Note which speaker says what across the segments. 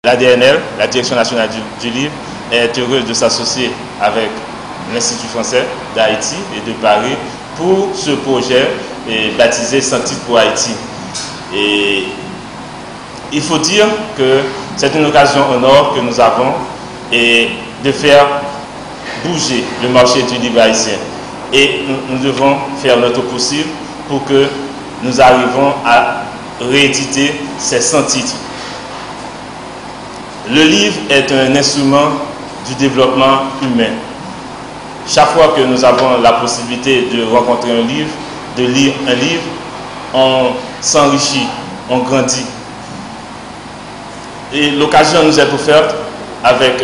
Speaker 1: La DNL, la Direction nationale du livre, est heureuse de s'associer avec l'Institut français d'Haïti et de Paris pour ce projet baptisé 100 titres pour Haïti. Et il faut dire que c'est une occasion en or que nous avons et de faire bouger le marché du livre haïtien. Et nous devons faire notre possible pour que nous arrivions à rééditer ces 100 titres. Le livre est un instrument du développement humain. Chaque fois que nous avons la possibilité de rencontrer un livre, de lire un livre, on s'enrichit, on grandit. Et l'occasion nous est offerte avec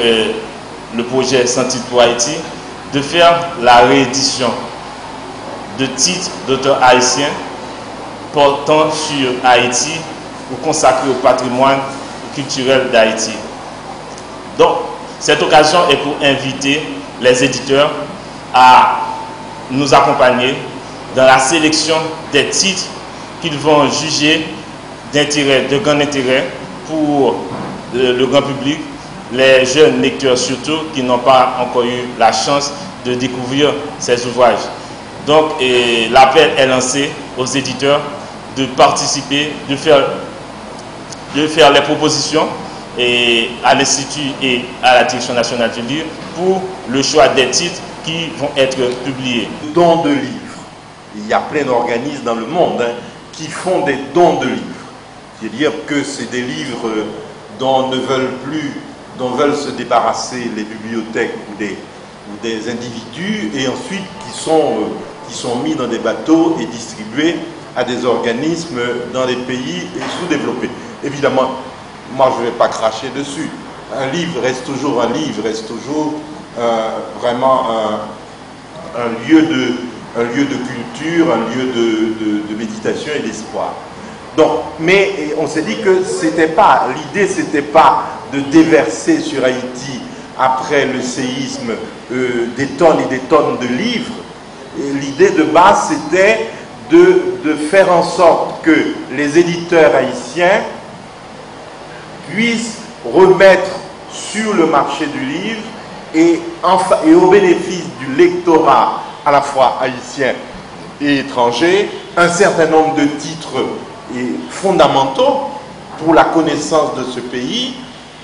Speaker 1: le projet 100 titres pour Haïti de faire la réédition de titres d'auteurs haïtiens portant sur Haïti ou consacrés au patrimoine culturel d'Haïti. Donc, cette occasion est pour inviter les éditeurs à nous accompagner dans la sélection des titres qu'ils vont juger de grand intérêt pour le grand public, les jeunes lecteurs surtout, qui n'ont pas encore eu la chance de découvrir ces ouvrages. Donc, l'appel est lancé aux éditeurs de participer, de faire les propositions à l'Institut et à la Direction nationale du livre pour le choix des titres qui vont être publiés.
Speaker 2: Dons de livres. Il y a plein d'organismes dans le monde qui font des dons de livres. C'est-à-dire que c'est des livres dont veulent se débarrasser les bibliothèques ou des individus et ensuite qui sont mis dans des bateaux et distribués à des organismes dans les pays sous-développés. Évidemment, moi je ne vais pas cracher dessus. Un livre reste toujours un livre, reste toujours vraiment un lieu de culture, un lieu de méditation et d'espoir. Donc, mais on s'est dit que l'idée c'était pas de déverser sur Haïti après le séisme des tonnes et des tonnes de livres. L'idée de base c'était de faire en sorte que les éditeurs haïtiens puissent remettre sur le marché du livre et au bénéfice du lectorat à la fois haïtien et étranger un certain nombre de titres fondamentaux pour la connaissance de ce pays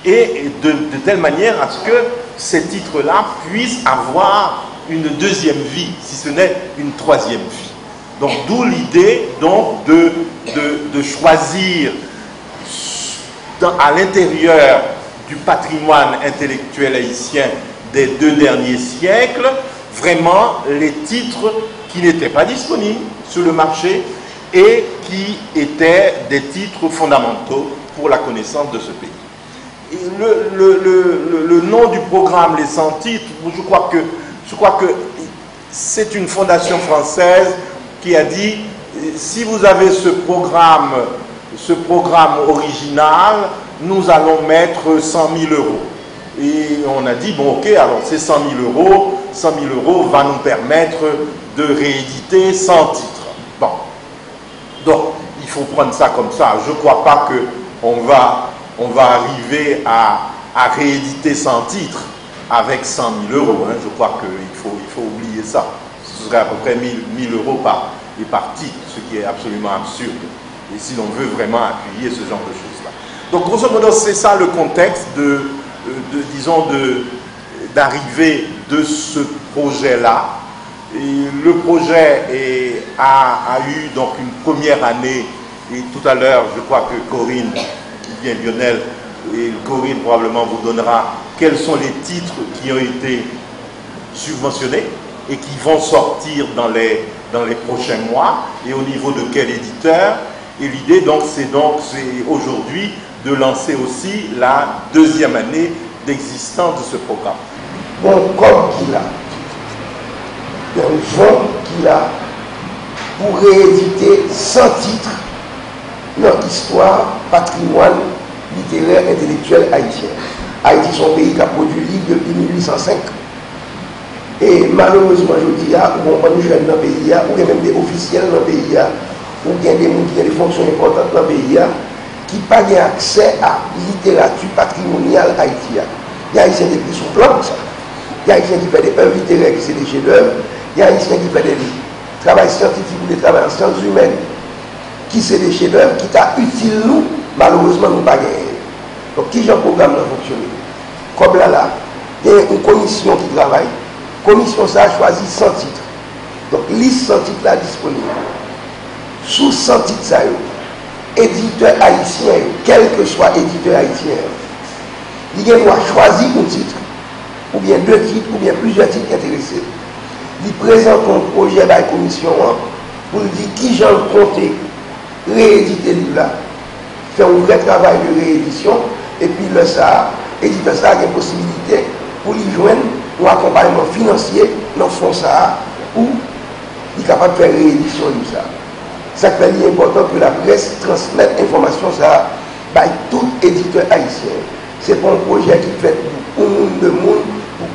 Speaker 2: et de telle manière à ce que ces titres-là puissent avoir une deuxième vie, si ce n'est une troisième vie. Donc d'où l'idée donc de choisir à l'intérieur du patrimoine intellectuel haïtien des 2 derniers siècles, vraiment les titres qui n'étaient pas disponibles sur le marché et qui étaient des titres fondamentaux pour la connaissance de ce pays. Et le nom du programme, les 100 titres, je crois que c'est une fondation française qui a dit, si vous avez ce programme original, nous allons mettre 100 000 euros. Et on a dit, bon ok, alors ces 100 000 euros va nous permettre de rééditer 100 titres. Bon, donc il faut prendre ça comme ça. Je ne crois pas qu'on va arriver à rééditer 100 titres avec 100 000 euros. Je crois qu'il faut oublier ça. Ce serait à peu près 1 000 euros par titre, ce qui est absolument absurde. Et si l'on veut vraiment appuyer ce genre de choses-là. Donc, grosso modo, c'est ça le contexte d'arrivée de ce projet-là. Et le projet a eu donc une première année, et tout à l'heure, je crois que Corinne, qui vient Lionel, et Corinne probablement vous donnera quels sont les titres qui ont été subventionnés et qui vont sortir dans les prochains mois, et au niveau de quel éditeur. Et l'idée, donc, c'est aujourd'hui de lancer aussi la 2e année d'existence de ce programme.
Speaker 3: Bon, comme qu'il a, un fonds qu'il a pour rééditer 100 titres dans l'histoire, patrimoine littéraire, intellectuel haïtien. Haïti, son pays qui a produit livre depuis 1805. Et malheureusement, je dis, il y a des jeunes dans le pays, ou même des officiels dans le pays, ou bien des gens qui ont des fonctions importantes dans le pays, qui n'ont pas accès à la littérature patrimoniale haïtienne. Il y a Haïtiens qui pris sous plan pour ça. Il y a Haïtiens qui font des œuvres littéraires qui sont des chefs-d'œuvre. Il y a Haïtiens qui font des travaux scientifiques ou des travaux en sciences humaines qui sont des chefs-d'œuvre qui sont utiles nous, malheureusement nous pas gagner. Donc qui j'ai un programme dans fonctionner. Comme là, il y a une commission qui travaille. La commission ça a choisi 100 titres. Donc liste 100 titres là disponible. Sous 100 titres ça, éditeur haïtien, quel que soit éditeur haïtien, il doit choisir un titre, ou bien 2 titres, ou bien plusieurs titres intéressés. Il présente un projet à la commission pour dire qui j'en compte rééditer le livre là, faire un vrai travail de réédition, et puis le ça, éditeur ça a une possibilité pour lui joindre un accompagnement financier dans le fond ça, où il est capable de faire réédition de ça. Ça fait important que la presse transmette l'information ça par tout éditeur haïtien. C'est pas un projet qui fait pour le monde,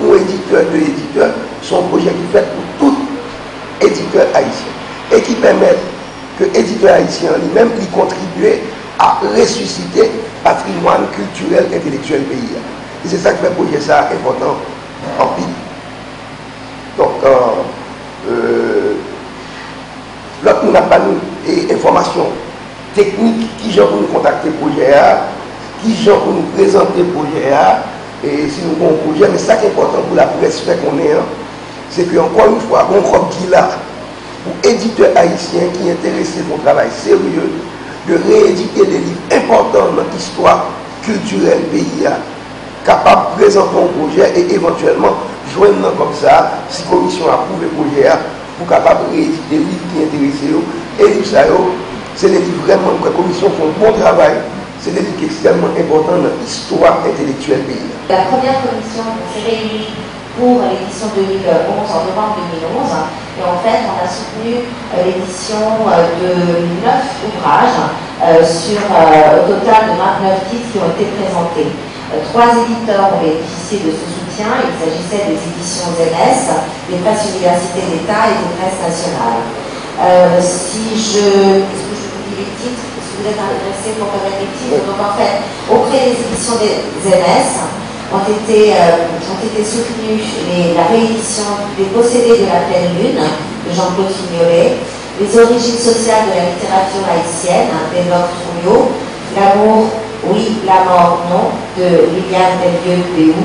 Speaker 3: pour un éditeur de l'éditeur, c'est un projet qui fait pour tout éditeur haïtien et qui permet que l'éditeur haïtien lui-même y contribue à ressusciter le patrimoine culturel intellectuel pays. Et c'est ça qui fait le projet ça important en pile. Donc, l'autre, nous n'avons pas des informations techniques qui j'ai pour nous contacter le projet, qui j'ai pour nous présenter le projet, et si nous avons un projet, mais ça qui est important pour la presse fait qu'on est, c'est qu'encore une fois, on croit qu'il a, pour éditeurs haïtiens qui sont intéressés pour un travail sérieux, de rééditer des livres importants dans l'histoire culturelle du pays, capable de présenter un projet et éventuellement joindre comme ça, si la commission approuve le projet, pour capable de rééditer des livres qui intéressent et les livres ça, c'est des livres vraiment que la commission fait un bon travail, c'est des livres extrêmement importants dans l'histoire intellectuelle du pays.
Speaker 4: La première commission s'est réunie pour l'édition 2011 en novembre 2011 et en fait on a soutenu l'édition de 9 ouvrages sur au total de 29 titres qui ont été présentés. 3 éditeurs ont bénéficié de ce soutien. Il s'agissait des éditions ZS, des presses universités d'État et des presses nationales. Si je vous dis les titres, si vous êtes intéressé pour connaître les titres, donc en fait, auprès des éditions des ZS ont été soutenus la réédition des Possédés de la pleine lune de Jean-Claude Fignolet, les origines sociales de la littérature haïtienne d'Enoch Trouillot, L'amour, oui, la mort, non, de Liliane Delvieux-Béou.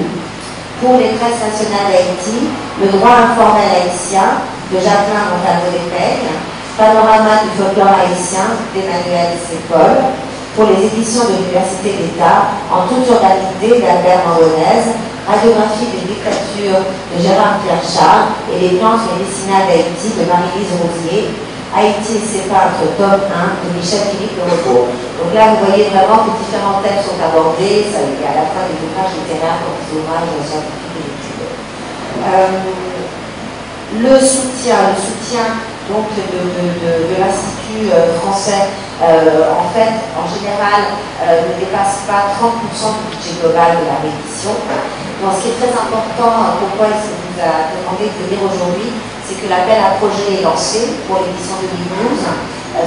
Speaker 4: Pour les presses nationales d'Haïti, le droit informel haïtien de Jacqueline Montano-Despeignes, Panorama du folklore haïtien d'Emmanuel Sépol. Pour les éditions de l'Université d'État, En toute urbanité d'Albert Mangonèse, Radiographie des dictatures de Gérard Pierre-Charles et les plantes médicinales d'Haïti de Marie-Lise Rosier. Haïti et ses peintres, tome 1 de Michel-Philippe Le Repos. Donc là, vous voyez vraiment que différents thèmes sont abordés, ça y est à la fois des ouvrages littéraires comme des ouvrages scientifiques et d'études. Le soutien donc de l'Institut français, en fait, en général, ne dépasse pas 30% du budget global de la réédition. Donc, ce qui est très important, pourquoi il nous a demandé de venir aujourd'hui, c'est que l'appel à projet est lancé pour l'édition 2012.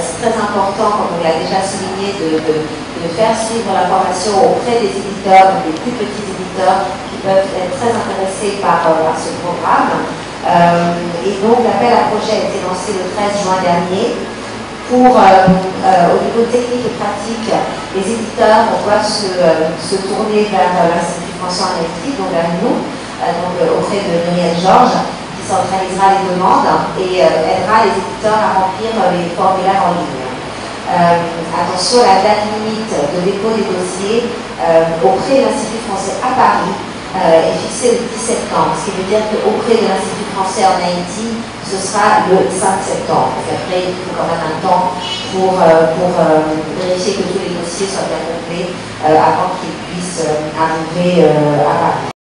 Speaker 4: C'est très important, comme on l'a déjà souligné, de faire suivre la formation auprès des éditeurs, des plus petits éditeurs qui peuvent être très intéressés par ce programme. Et donc l'appel à projet a été lancé le 13 juin dernier. Pour, au niveau technique et pratique, les éditeurs doivent se tourner vers l'Institut François Haïti, donc vers nous, auprès de Muriel Georges, qui centralisera les demandes et aidera les éditeurs à remplir les formulaires en ligne. Attention, la date limite de dépôt des dossiers auprès de l'Institut français à Paris est fixée le 10 septembre, ce qui veut dire qu'auprès de l'Institut français en Haïti, ce sera le 5 septembre. Donc après, il faut quand même un temps pour vérifier que tous les dossiers soient bien complets avant qu'ils puissent arriver à Paris.